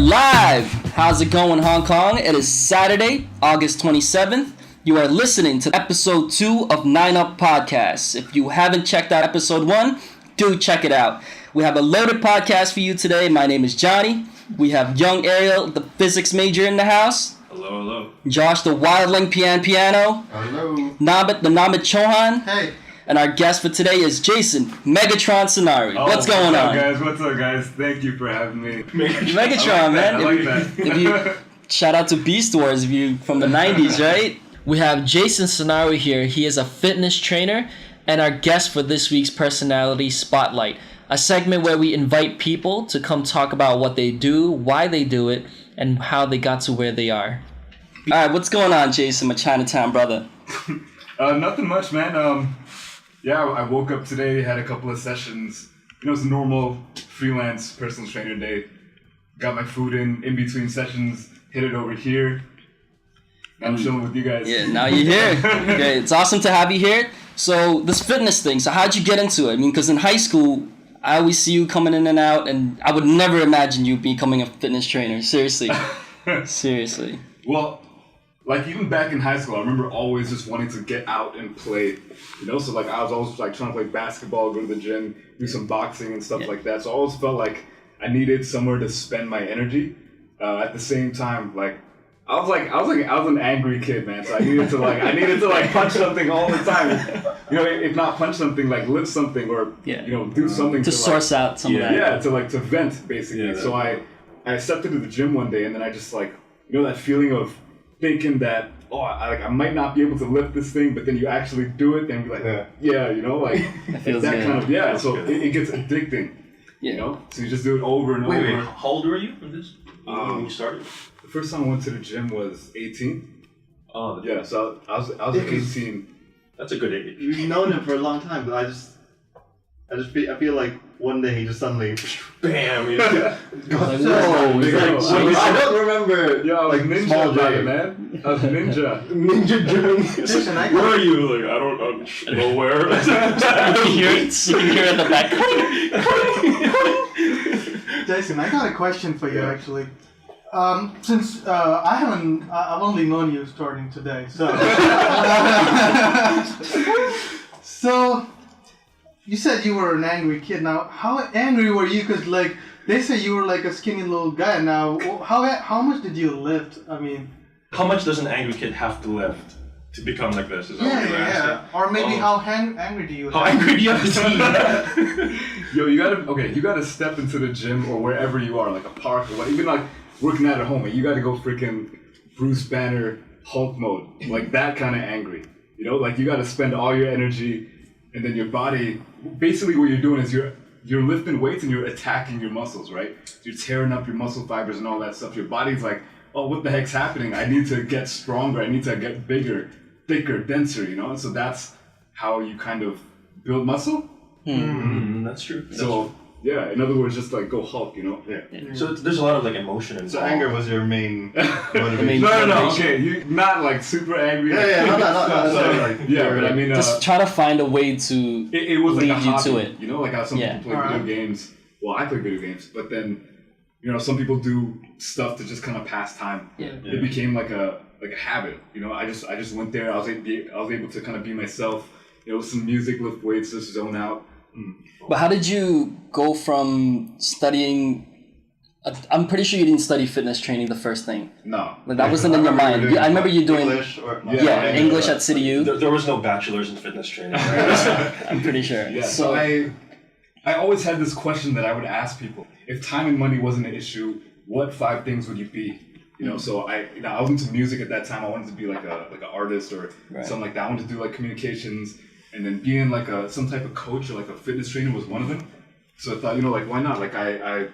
live. How's it going, Hong Kong? It is Saturday, August 27th. You are listening to episode 2 of 9 Up Podcasts. If you haven't checked out episode 1, do check it out. We have a loaded podcast for you today. My name is Johnny. We have young Ariel, the physics major, in the house. Hello, hello. Josh, the wildling piano. Hello. Namit, the Namit Chohan. Hey. And our guest for today is Jason, Megatron Sinarwi. What's going on? What's up, guys? Thank you for having me. Megatron, man. I like that. Shout out to Beast Wars if you from the 90s, right? We have Jason Sinarwi here. He is a fitness trainer and our guest for this week's Personality Spotlight, a segment where we invite people to come talk about what they do, why they do it, and how they got to where they are. All right, what's going on, Jason, my Chinatown brother? Nothing much, man. Yeah, I woke up today, had a couple of sessions. You know, it's a normal freelance personal trainer day. Got my food in between sessions, hit it over here. I'm chilling with you guys. Yeah, now you're here. Okay, it's awesome to have you here. So, this fitness thing, so how'd you get into it? I mean, because in high school, I always see you coming in and out, and I would never imagine you becoming a fitness trainer. Seriously. Seriously. Well, like even back in high school, I remember always just wanting to get out and play, you know? So like I was always like trying to play basketball, go to the gym, do some boxing and stuff like that. So I always felt like I needed somewhere to spend my energy. At the same time, like I was an angry kid, man. So I needed to punch something all the time. You know, if not punch something, like lift something or you know, do something to source out some of that. Yeah, to vent basically. Yeah, so I stepped into the gym one day and then I just like, you know, that feeling of thinking that, I might not be able to lift this thing, but then you actually do it, then you're like, you know, like that feels that good. kind of, so it gets addicting, you know? So you just do it over and over. Wait, how old were you when you started? The first time I went to the gym was 18. Oh, yeah, so I was 18. That's a good age. You've known him for a long time, but I feel like one day he just suddenly Bam! Like, whoa, I don't remember. Yeah, like ninja small about J. it, man. I was ninja. Ninja gymming. Where are you? Like, I don't know nowhere. you can hear in the back. Jason, I got a question for you actually. Since I've only known you starting today, so so you said you were an angry kid. Now, how angry were you? Because like they say you were like a skinny little guy. Now, how much did you lift? I mean, How much does an angry kid have to lift to become like this? Is that what you're asking? Or maybe how angry do you? How angry do you have to be? Yo, you gotta step into the gym or wherever you are, like a park or what, even like working out at home, you gotta go freaking Bruce Banner Hulk mode, like that kind of angry. You know, like you gotta spend all your energy, and then your body. Basically, what you're doing is you're lifting weights and you're attacking your muscles, right? You're tearing up your muscle fibers and all that stuff. Your body's like, oh, what the heck's happening? I need to get stronger. I need to get bigger, thicker, denser. You know, and so that's how you kind of build muscle. That's true. So. Yeah, in other words, just like go Hulk, you know? Yeah. So there's a lot of like emotion involved. So anger was your main motivation. No, okay, you not like super angry. No, like, yeah, but I mean, just try to find a way to it was like lead a you hobby, to it. You know, like how some people play video games. Well, I play video games, but then, you know, some people do stuff to just kind of pass time. It became like a habit. You know, I just went there. I was able to kind of be myself. You know, some music, lift weights, just zone out. But how did you go from studying? I'm pretty sure you didn't study fitness training the first thing. No. Like that wasn't in your mind. I remember you doing English or English at City U. There was no bachelor's in fitness training. I'm pretty sure. Yeah. So I always had this question that I would ask people: if time and money wasn't an issue, what 5 things would you be? You know, so I was into music at that time. I wanted to be like an artist or something like that. I wanted to do like communications. And then being like some type of coach or like a fitness trainer was one of them. So I thought, you know, like why not? Like I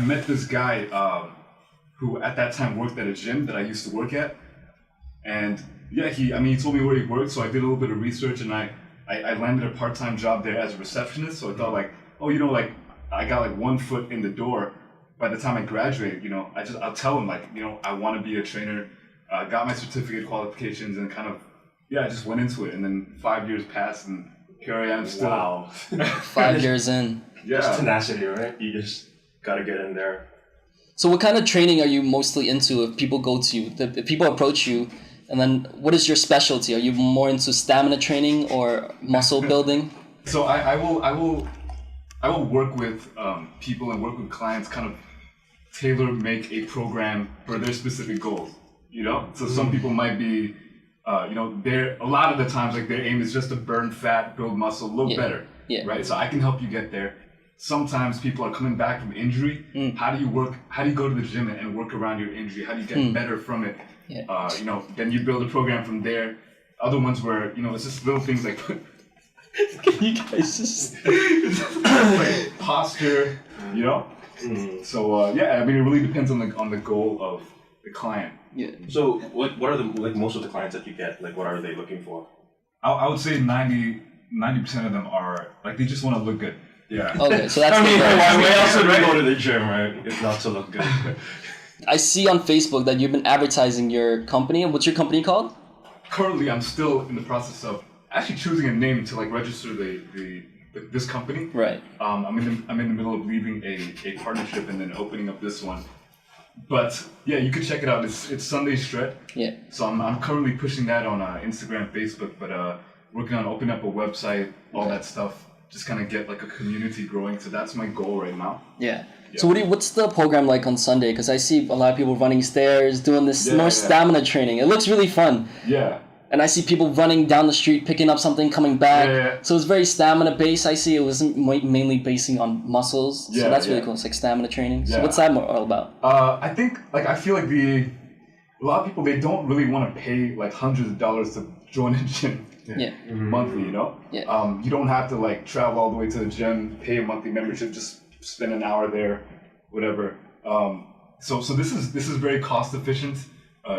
met this guy who at that time worked at a gym that I used to work at. And yeah, he told me where he worked, so I did a little bit of research and I landed a part-time job there as a receptionist. So I thought like, oh, you know, like I got like 1 foot in the door. By the time I graduate, you know, I'll tell him like, you know, I want to be a trainer. Got my certificate qualifications and kind of I just went into it, and then 5 years passed, and here I am still. Wow. 5 years in. Yeah. Just tenacity, right? You just gotta get in there. So what kind of training are you mostly into if people go to you, if people approach you, and then what is your specialty? Are you more into stamina training or muscle building? So I will work with people and work with clients, kind of tailor make a program for their specific goals. You know, so some people might be, they're a lot of the times like their aim is just to burn fat, build muscle, look better. Yeah. Right. So I can help you get there. Sometimes people are coming back from injury. How do you go to the gym and work around your injury? How do you get better from it? Yeah. Then you build a program from there. Other ones where, it's just little things like can you guys just like posture, So I mean, it really depends on the goal of the client. Yeah. So what are most of the clients that you get? Like, what are they looking for? I would say 90% of them are like, they just want to look good. Yeah. Okay, so that's. Why else would we go to the gym, right? If not to look good. I see on Facebook that you've been advertising your company. What's your company called? Currently, I'm still in the process of actually choosing a name to like register this company. Right. I'm in the middle of leaving a partnership and then opening up this one. But yeah, you can check it out. It's Sunday Shred. Yeah. So I'm currently pushing that on Instagram, Facebook, but working on opening up a website, all that stuff. Just kind of get like a community growing. So that's my goal right now. Yeah. So what's the program like on Sunday? Because I see a lot of people running stairs, doing this more stamina training. It looks really fun. Yeah. And I see people running down the street, picking up something, coming back. Yeah. So it's very stamina based. I see it wasn't mainly basing on muscles. So that's really cool. It's like stamina training. So what's that all about? I think I feel like a lot of people, they don't really want to pay like hundreds of dollars to join a gym. Yeah. Monthly, Yeah. You don't have to like travel all the way to the gym, pay a monthly membership, just spend an hour there, whatever. So this is very cost efficient.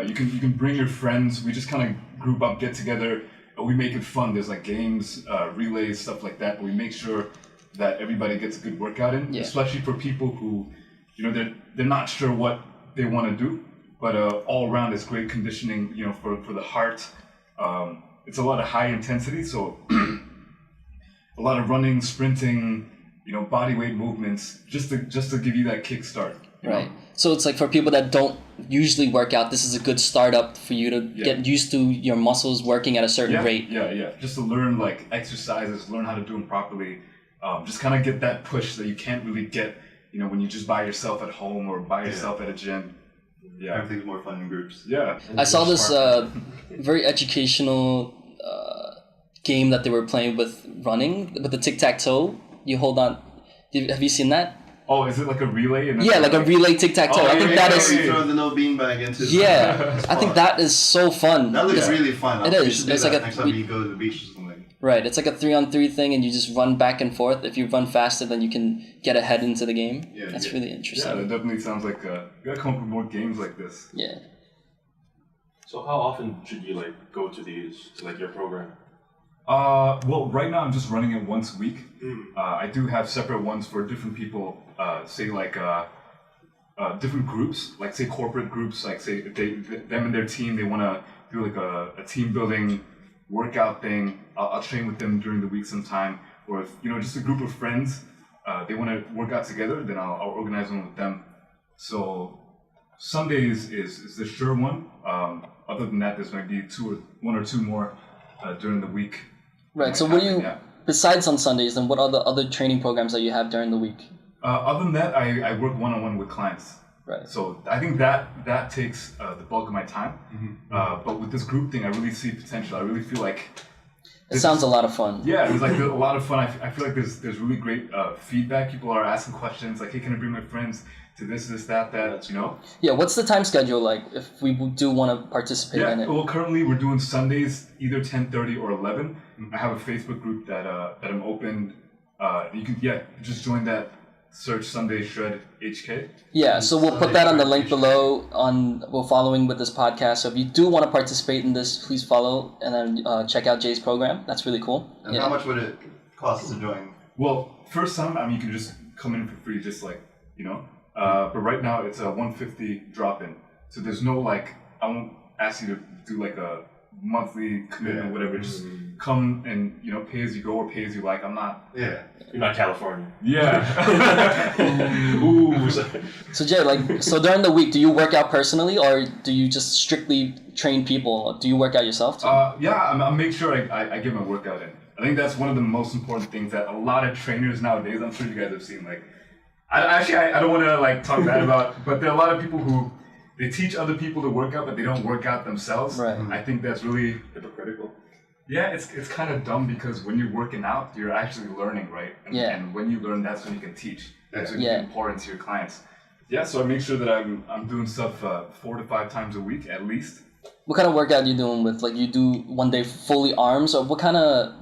You can bring your friends. We just kind of group up, get together, and we make it fun. There's like games, relays, stuff like that. But we make sure that everybody gets a good workout in, especially for people who, they're not sure what they want to do, but all around it's great conditioning, for the heart. It's a lot of high intensity, so a lot of running, sprinting, body weight movements, just to give you that kickstart. Right. So it's like for people that don't usually work out, this is a good startup for you to get used to your muscles working at a certain rate. Yeah. Just to learn like exercises, learn how to do them properly. Just kind of get that push that you can't really get, when you just by yourself at home or by yourself at a gym. Yeah. Everything's more fun in groups. Yeah. I saw this very educational game that they were playing with running, with the Tic Tac Toe. You hold on. Have you seen that? Oh, is it like a relay? And like a relay Tic Tac Toe. I think that is. You throw the no beanbag into. Yeah, I think that is so fun. That looks really fun. It is. It's like next time you go to the beach or something. Right, it's like a 3-on-3 thing, and you just run back and forth. If you run faster, then you can get ahead into the game. Yeah, that's really interesting. Yeah, that definitely sounds like you gotta come up with more games like this. Yeah. So how often should you go to your program? Well, right now I'm just running it once a week. I do have separate ones for different people. Say different groups, like say corporate groups. Like say if them and their team, they want to do like a team building workout thing. I'll train with them during the week sometime. Or if just a group of friends, they want to work out together, then I'll organize one with them. So Sundays is the sure one. Other than that, there's maybe one or two more during the week. Right. So what do you, besides on Sundays, then what are the other training programs that you have during the week? Other than that, I work one-on-one with clients. Right. So I think that takes the bulk of my time. But with this group thing, I really see potential. I really feel like it sounds a lot of fun. Yeah, it's like a lot of fun. I feel like there's really great feedback. People are asking questions like, "Hey, can I bring my friends to this, that?" Yeah. What's the time schedule like if we do want to participate in it? Well, currently we're doing Sundays either 10:30 or 11. I have a Facebook group that I'm open. You can just join that. Search Sunday Shred HK. Yeah, so we'll put that on the link below. We're following with this podcast. So if you do want to participate in this, please follow and then check out Jay's program. That's really cool. And how much would it cost to join? Well, first time, you can just come in for free, just but right now it's a $150 drop-in. So there's no I won't ask you to do a monthly commitment or whatever. Just come and pay as you go or pay as you like. I'm not. Yeah. You're not California. Yeah. Ooh. So Jay, so during the week, do you work out personally, or do you just strictly train people? Do you work out yourself too? I make sure I get my workout in. I think that's one of the most important things that a lot of trainers nowadays, I'm sure you guys have seen, I don't want to talk bad about, but there are a lot of people who they teach other people to work out, but they don't work out themselves. Right. I think that's really hypocritical. Yeah, it's kind of dumb because when you're working out, you're actually learning, right? And when you learn, that's when you can teach. That's when you can pour into your clients. Yeah, so I make sure that I'm doing stuff 4 to 5 times a week at least. What kind of workout are you doing with, you do one day fully arms, or what kind of,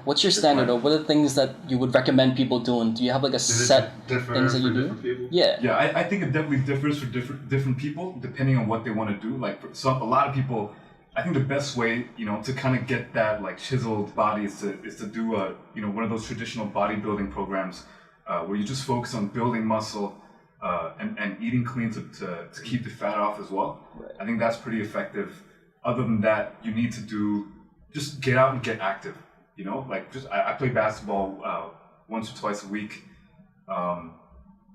what's your standard, or what are the things that you would recommend people doing? Do you have a set things that you do? People? Yeah. Yeah, I think it definitely differs for different people, depending on what they want to do. For a lot of people, I think the best way, to kind of get that chiseled body is to do one of those traditional bodybuilding programs where you just focus on building muscle and eating clean to keep the fat off as well. Right. I think that's pretty effective. Other than that, you need to just get out and get active. I play basketball once or twice a week.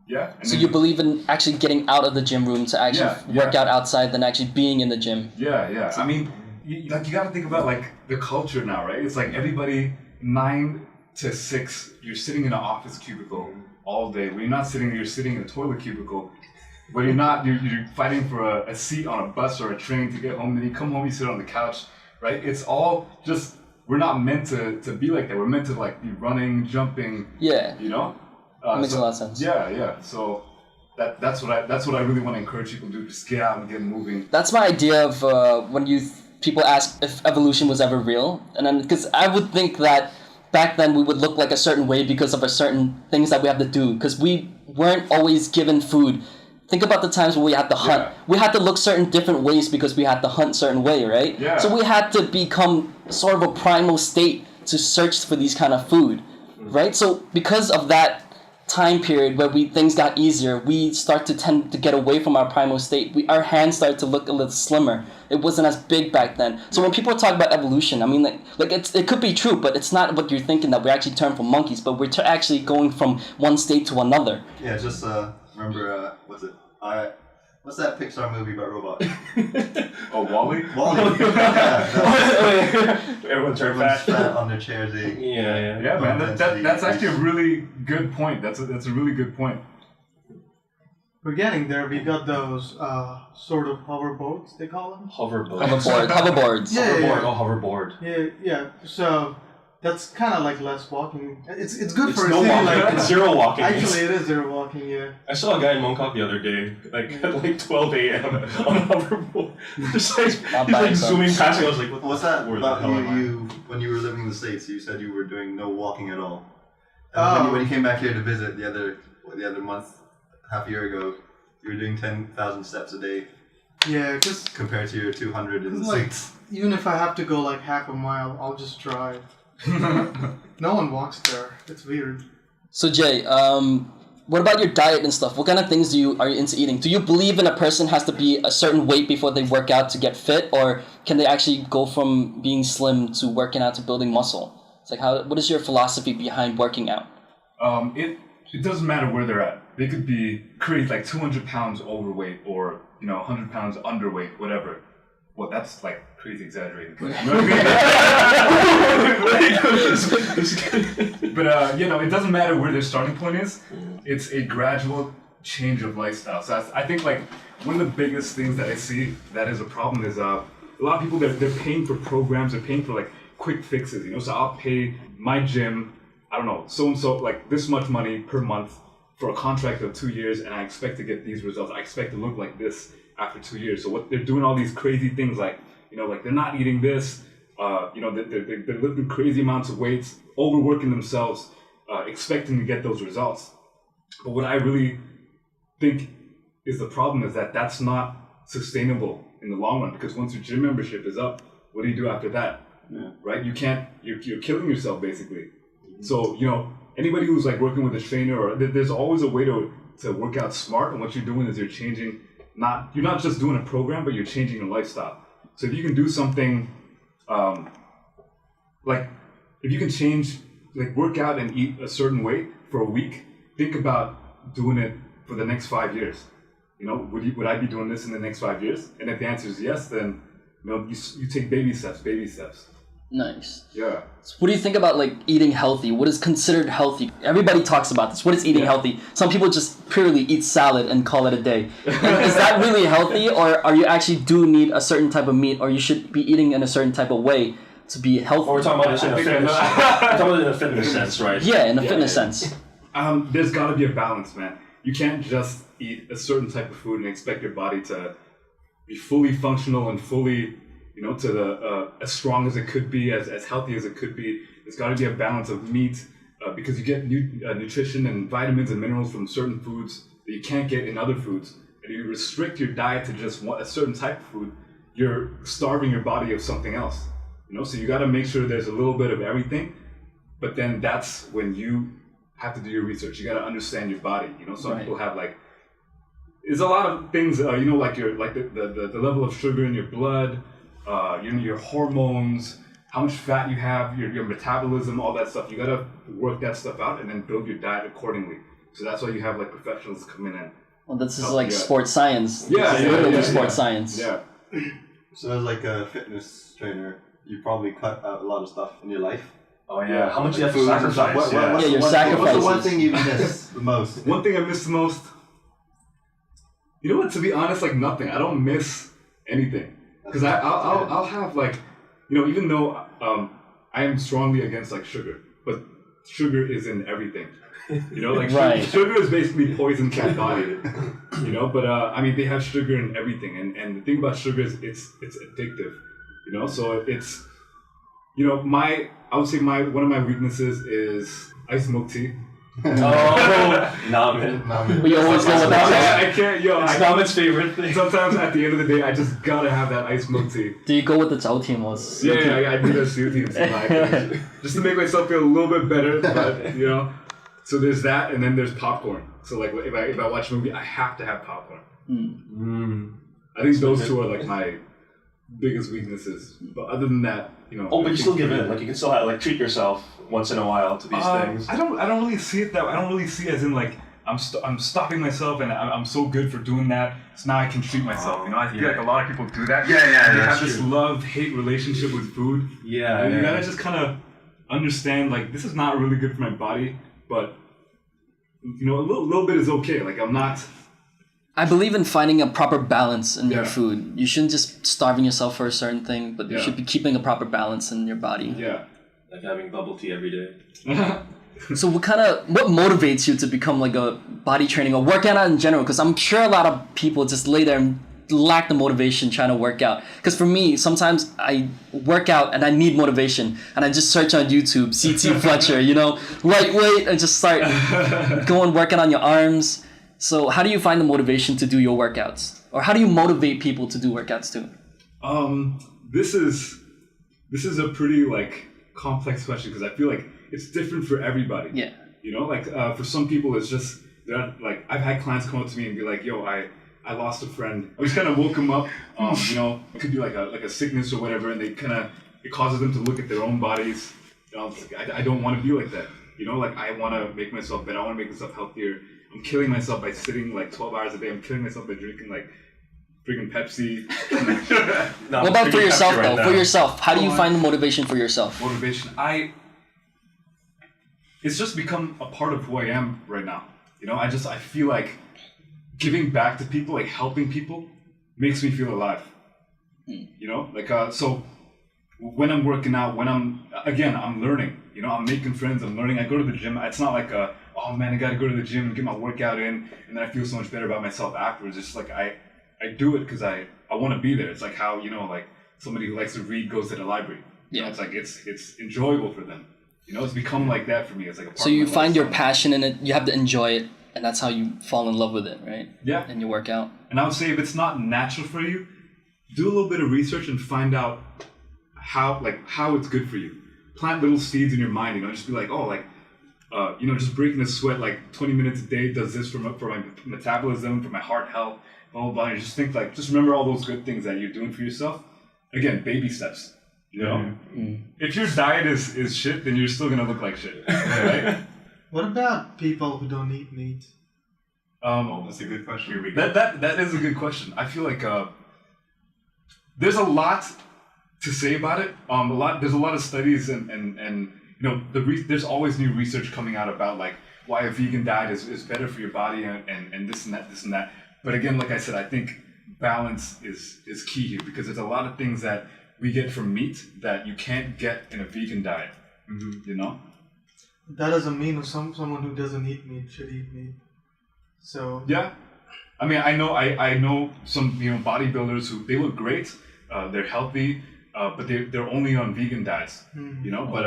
Yeah. So you believe in actually getting out of the gym room to actually work out outside than actually being in the gym? Yeah. I mean, you got to think about the culture now, right? It's everybody 9 to 6, you're sitting in an office cubicle all day. When you're not sitting, you're sitting in a toilet cubicle. When you're not, you're fighting for a seat on a bus or a train to get home. Then you come home, you sit on the couch, right? It's all just, we're not meant to be like that. We're meant to be running, jumping. Yeah. That makes a lot of sense. Yeah. So that's what I really want to encourage people to do. Just get out and get moving. That's my idea of when people ask if evolution was ever real, and then because I would think that back then we would look like a certain way because of a certain things that we have to do, because we weren't always given food. Think about the times when we had to hunt. Yeah. We had to look certain different ways because we had to hunt certain way, right? Yeah. So we had to become sort of a primal state to search for these kind of food, right? So because of that time period where things got easier, we start to tend to get away from our primal state. Our hands started to look a little slimmer. It wasn't as big back then. So when people talk about evolution, I mean, it could be true, but it's not what you're thinking, that we actually turned from monkeys, but we're actually going from one state to another. Yeah, just remember, what's that Pixar movie about robots? Oh, WALL-E? WALL-E. Yeah, Everyone's fat on their chairs. Yeah, man. That's actually a really good point. That's a really good point. We're getting there. We got those sort of hoverboards, they call them? Hoverboards. Yeah. Hoverboard. Yeah. So that's kind of less walking. It's good It's for no a city walking. It's zero walking. Actually, it is zero walking. Yeah. I saw a guy in Mongkok the other day, at 12 a.m. on a hoverboard. Just he's zooming past me. I was like, what's that where about the hell am you when you were living in the States? You said you were doing no walking at all. And when you came back here to visit the other month, half a year ago, you were doing 10,000 steps a day. Yeah, because compared to your 200 in the States. Even if I have to go half a mile, I'll just drive. No one walks there. It's weird. So Jay, what about your diet and stuff? What kind of things are you into eating? Do you believe in a person has to be a certain weight before they work out to get fit, or can they actually go from being slim to working out to building muscle? It's what is your philosophy behind working out? It doesn't matter where they're at. They could be crazy, 200 pounds overweight, or 100 pounds underweight, whatever. Well, that's crazy exaggerated. But, it doesn't matter where their starting point is. It's a gradual change of lifestyle. So I think one of the biggest things that I see that is a problem is a lot of people they're paying for programs, they're paying for quick fixes. So I'll pay my gym, I don't know, so and so this much money per month for a contract of 2 years, and I expect to get these results. I expect to look like this after 2 years. So what they're doing all these crazy things they're not eating this, they're lifting crazy amounts of weights, overworking themselves, expecting to get those results. But what I really think is the problem is that that's not sustainable in the long run, because once your gym membership is up, what do you do after that? Yeah. Right? You're killing yourself basically. Mm-hmm. So, anybody who's working with a trainer, or there's always a way to work out smart, and what you're doing is you're not just doing a program, but you're changing your lifestyle. So if you can do something like, if you can change, like, work out and eat a certain way for a week, think about doing it for the next 5 years. You know, would I be doing this in the next 5 years? And if the answer is yes, then, you know, you take baby steps. Nice. Yeah. So what do you think about like eating healthy? What is considered healthy? Everybody talks about this. What is eating healthy? Some people just purely eat salad and call it a day. And is that really healthy, or are you actually do need a certain type of meat, or you should be eating in a certain type of way to be healthy? Or we're talking about this in a fitness. We're talking about it in a fitness sense, right? Yeah, in a fitness sense. There's got to be a balance, man. You can't just eat a certain type of food and expect your body to be fully functional and fully, you know, to the as strong as it could be, as healthy as it could be. There's got to be a balance of meat because you get nutrition and vitamins and minerals from certain foods that you can't get in other foods. And if you restrict your diet to just a certain type of food, you're starving your body of something else. You know, so you got to make sure there's a little bit of everything. But then that's when you have to do your research. You got to understand your body. You know, some people have like, there's a lot of things. You know, like the level of sugar in your blood. Your hormones, how much fat you have, your metabolism, all that stuff. You gotta work that stuff out and then build your diet accordingly. So that's why you have like professionals come in and. Well, this is like sports science. Yeah, it's literally sports science. Yeah. So as like a fitness trainer, you probably cut out a lot of stuff in your life. Oh yeah. How much do you have to Food and stuff. sacrifice? What's your what's sacrifices. the one thing you miss the most? One thing I miss the most. You know what? To be honest, like nothing. I don't miss anything. Because I'll have like, you know, even though I am strongly against like sugar, but sugar is in everything. You know, like sugar is basically poison cat body. You know, but I mean they have sugar in everything, and the thing about sugar is it's addictive. You know, so it's, you know, I would say one of my weaknesses is iced milk tea. Nah, man. We always go with that. I can't, It's Namit's favorite thing. Sometimes at the end of the day, I just gotta have that iced milk tea. Do you go with the Zhao team was? Yeah, I do that soothing just to make myself feel a little bit better. But you know, so there's that, and then there's popcorn. So like if I watch a movie, I have to have popcorn. I think those two are like my biggest weaknesses. But other than that, you know. Oh, but you still give in. Like you can still like treat yourself once in a while to these things. I don't really see it that way. I don't really see it as in like I'm stopping myself and I'm so good for doing that. So now I can treat myself. You know, I feel like a lot of people do that. Yeah, they have this love-hate relationship with food. Yeah. And you gotta just kind of understand like this is not really good for my body, but you know, a little bit is okay. Like I'm not. I believe in finding a proper balance in your food. You shouldn't just starving yourself for a certain thing, but you should be keeping a proper balance in your body. Yeah. Like having bubble tea every day. So what motivates you to become like a body training or work out in general? Because I'm sure a lot of people just lay there and lack the motivation trying to work out. Because for me, sometimes I work out and I need motivation, and I just search on YouTube, CT Fletcher, you know, lightweight, and just start going working on your arms. So how do you find the motivation to do your workouts? Or how do you motivate people to do workouts too? This is a pretty like complex question because I feel like it's different for everybody. Yeah. You know, like for some people it's just they're not, like I've had clients come up to me and be like, "Yo, I lost a friend." I just kind of woke them up. You know, it could be like a sickness or whatever, and it causes them to look at their own bodies. You know, it's like, I don't want to be like that. You know, like I want to make myself better. I want to make myself healthier. I'm killing myself by sitting like 12 hours a day. I'm killing myself by drinking like freaking Pepsi. No, what about for yourself though? For yourself, how do you Oh, find the motivation for yourself? Motivation. It's just become a part of who I am right now. You know, I feel like giving back to people, like helping people, makes me feel alive. You know, like so when I'm working out, when I'm learning. You know, I'm making friends. I'm learning. I go to the gym. It's not like oh man, I got to go to the gym and get my workout in, and then I feel so much better about myself afterwards. It's just like I do it because I want to be there. It's like how, you know, like somebody who likes to read goes to the library. You know, it's like it's enjoyable for them. You know, it's become like that for me. It's like a part so you find your passion in it. You have to enjoy it, and that's how you fall in love with it, right? Yeah. And you work out. And I would say if it's not natural for you, do a little bit of research and find out how it's good for you. Plant little seeds in your mind. You know, just be like, oh, like. You know, just breaking a sweat like 20 minutes a day does this for my metabolism, for my heart health, blah, blah, blah. And just think just remember all those good things that you're doing for yourself. Again, baby steps. You know, if your diet is shit, then you're still gonna look like shit, right? What about people who don't eat meat? That's a good question. Here we go. That is a good question. I feel like there's a lot to say about it. There's a lot of studies and you know there's always new research coming out about like why a vegan diet is better for your body and this and that. But again, like I said, I think balance is key here because there's a lot of things that we get from meat that you can't get in a vegan diet. You know. That doesn't mean someone who doesn't eat meat should eat meat. So yeah, I mean, I know some bodybuilders who they look great, they're healthy, but they're only on vegan diets, you know. But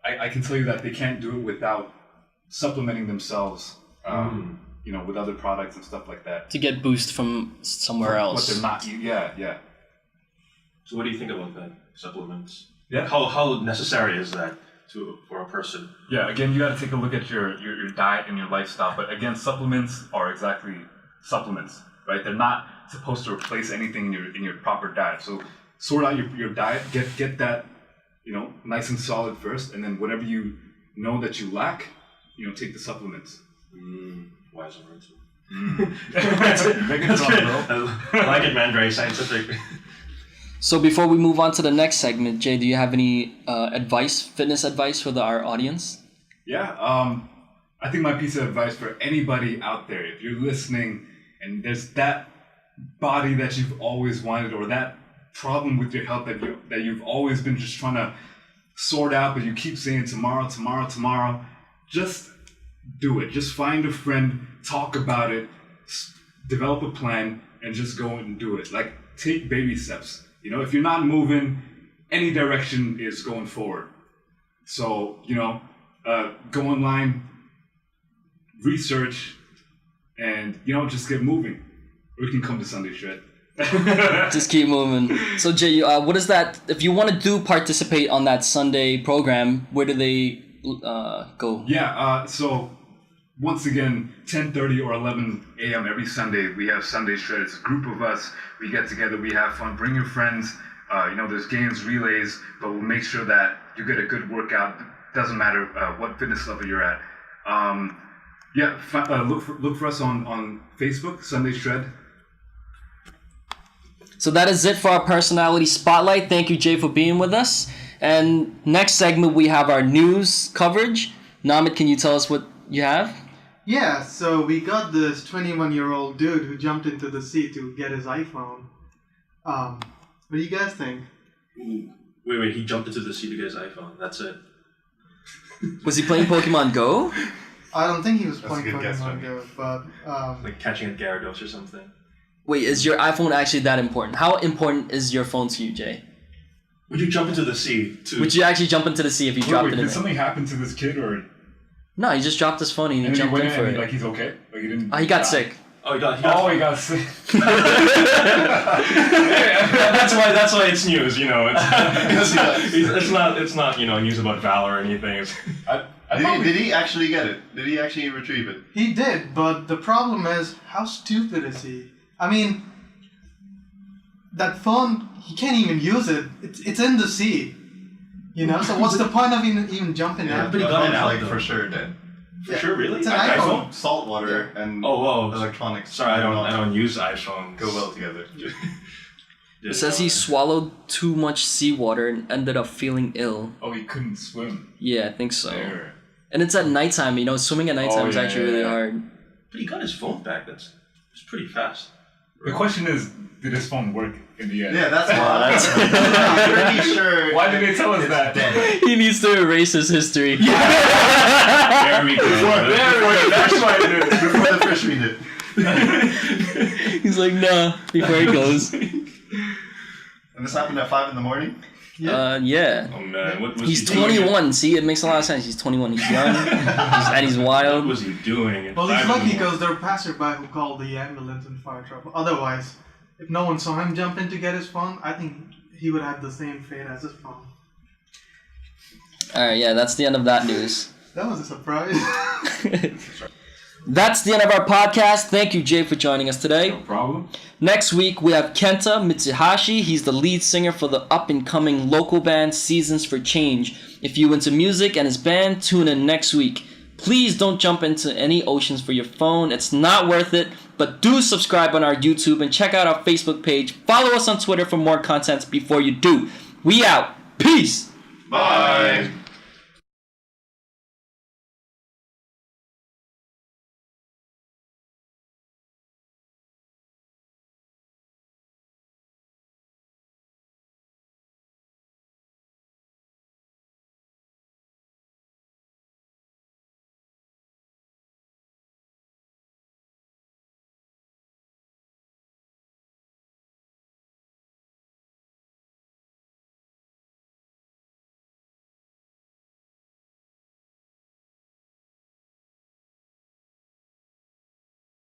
I can tell you that they can't do it without supplementing themselves, you know, with other products and stuff like that to get boost from somewhere else. What they're not, yeah. So what do you think about that? Supplements? Yeah. How necessary is that for a person? Yeah, again, you got to take a look at your diet and your lifestyle. But again, supplements are exactly supplements, right? They're not supposed to replace anything in your proper diet. So sort out your diet, get that, you know, nice and solid first, and then whatever you know that you lack, you know, take the supplements. Wise words. That's good. I like it, man. Very scientific. So before we move on to the next segment, Jay, do you have any fitness advice for our audience? Yeah, I think my piece of advice for anybody out there, if you're listening and there's that body that you've always wanted or that problem with your health that you've always been just trying to sort out, but you keep saying tomorrow, just do it. Just find a friend, talk about it, develop a plan, and just go and do it. Like, take baby steps. You know, if you're not moving, any direction is going forward. So, you know, go online, research, and, you know, just get moving. Or you can come to Sunday Shred. Just keep moving. So, Jay, what is that? If you want to participate on that Sunday program, where do they go? Yeah, so once again, 10:30 or 11 a.m. every Sunday, we have Sunday Shred. It's a group of us. We get together, we have fun. Bring your friends. You know, there's games, relays, but we'll make sure that you get a good workout. Doesn't matter what fitness level you're at. Look for us on Facebook, Sunday Shred. So that is it for our personality spotlight. Thank you, Jay, for being with us. And next segment, we have our news coverage. Namit, can you tell us what you have? yeah, so we got this 21-year-old dude who jumped into the sea to get his iPhone. What do you guys think? Wait, he jumped into the sea to get his iPhone. That's it. Was he playing Pokemon Go? I don't think he was That's playing a good guess, Pokemon Go, but Like catching a Gyarados or something. Wait, is your iPhone actually that important? How important is your phone to you, Jay? Would you jump into the sea to... Would you actually jump into the sea if you dropped it in Did there? something happen to this kid or? No, he just dropped his phone and he And then jumped went in for and it. like he's okay? Like he didn't. He got die? sick. Oh, he got He got sick. That's why it's news, you know. It's not you know, news about Valor or anything. Did he actually get it? Did he actually retrieve it? he did. But the problem is, how stupid is he? I mean, that phone, he can't even use it. It's in the sea. You know, so what's the point of even jumping Yeah, in? but he the got it phone's out, like though. for sure dead. For sure, really? It's an I iPhone. know salt water and Oh, whoa. electronics. Sorry, I don't use iPhones. go well together. It says he swallowed too much seawater and ended up feeling ill. Oh, he couldn't swim. Yeah, I think so. There. And it's at nighttime, you know, swimming at nighttime is yeah, actually yeah, really yeah. hard. But he got his phone back. It's pretty fast. The question is, did his phone work in the end? Yeah, that's why. I'm pretty sure. Why did they tell us that? Dead. He needs to erase his history. There we go. That's why it is. Before the fish read it. He's like, nah, before he goes. And this happened at 5 a.m. Yeah. Oh man, what was He's he doing? 21. See, it makes a lot of sense. He's 21. He's young. And he's What wild. was he doing? at Well, he's 5 lucky in the because there are passerby who called the ambulance in fire trouble. Otherwise, if no one saw him jump in to get his phone, I think he would have the same fate as his phone. Alright, yeah, that's the end of that news. That was a surprise. That's the end of our podcast. Thank you, Jay, for joining us today. No problem. Next week, we have Kenta Mitsuhashi. He's the lead singer for the up-and-coming local band Seasons for Change. If you into music and his band, tune in next week. Please don't jump into any oceans for your phone. It's not worth it. But do subscribe on our YouTube and check out our Facebook page. Follow us on Twitter for more content before you do. We out. Peace. Bye.